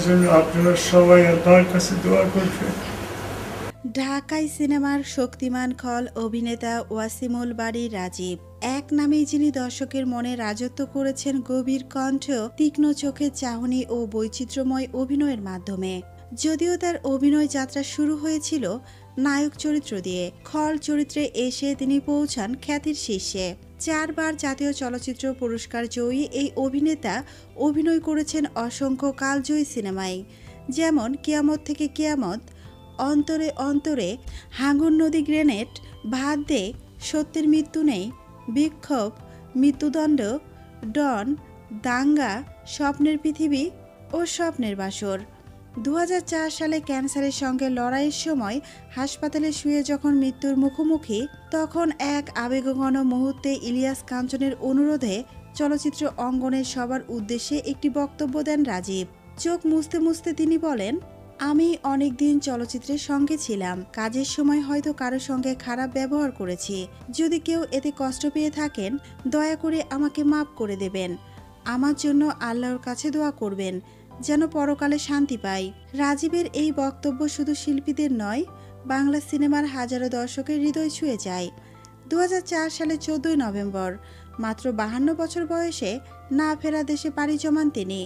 জন্য আপনারা সবাই আল্লাহর কাছে দোয়া করবেন। ঢাকাই সিনেমার শক্তিমান খল অভিনেতা ওয়াসিমুল বারী রাজীব এক নামেই যিনি দর্শকের মনে রাজত্ব করেছেন গভীর কণ্ঠ, তীক্ষ্ণ চোখের চাহনি ও বৈচিত্র্যময় অভিনয়ের মাধ্যমে। যদিও তার অভিনয় যাত্রা শুরু হয়েছিল নায়ক চরিত্র দিয়ে, খল চরিত্রে এসে তিনি পৌঁছান খ্যাতির শীর্ষে। 4 বার জাতীয় চলচ্চিত্র পুরস্কার জয়ী এই অভিনেতা অভিনয় করেছেন অসংখ্য কালজয়ী সিনেমায়, যেমন কিয়ামত থেকে কিয়ামত, অন্তরে অন্তরে, হাঙ্গর নদী, গ্রেনেড, ভাত দে, সত্যের মৃত্যু নেই, বিক্ষোভ, মৃত্যুদণ্ড, ডন, দাঙ্গা, স্বপ্নের পৃথিবী ও স্বপ্নের বাসর। 2004 সালে ক্যান্সারের সঙ্গে লড়াইয়ের সময় হাসপাতালে শুয়ে যখন মৃত্যুর মুখোমুখি, তখন এক আবেগঘন মুহূর্তে ইলিয়াস কাঞ্চনের অনুরোধে চলচ্চিত্র অঙ্গনের সবার উদ্দেশ্যে একটি বক্তব্য দেন রাজীব। চোখ মুছতে মুছতে তিনি বলেন, আমি অনেকদিন চলচ্চিত্রের সঙ্গে ছিলাম, কাজের সময় হয়তো কারো সঙ্গে খারাপ ব্যবহার করেছি। যদি কেউ এতে কষ্ট পেয়ে থাকেন, দয়া করে আমাকে মাফ করে দেবেন। আমার জন্য আল্লাহর কাছে দোয়া করবেন যেন পরকালে শান্তি পাই। রাজীবের এই বক্তব্য শুধু শিল্পীদের নয়, বাংলা সিনেমার হাজারো দর্শকের হৃদয় ছুঁয়ে যায়। 2004 সালে 14 নভেম্বর মাত্র 52 বছর বয়সে না ফেরা দেশে পাড়ি জমান তিনি।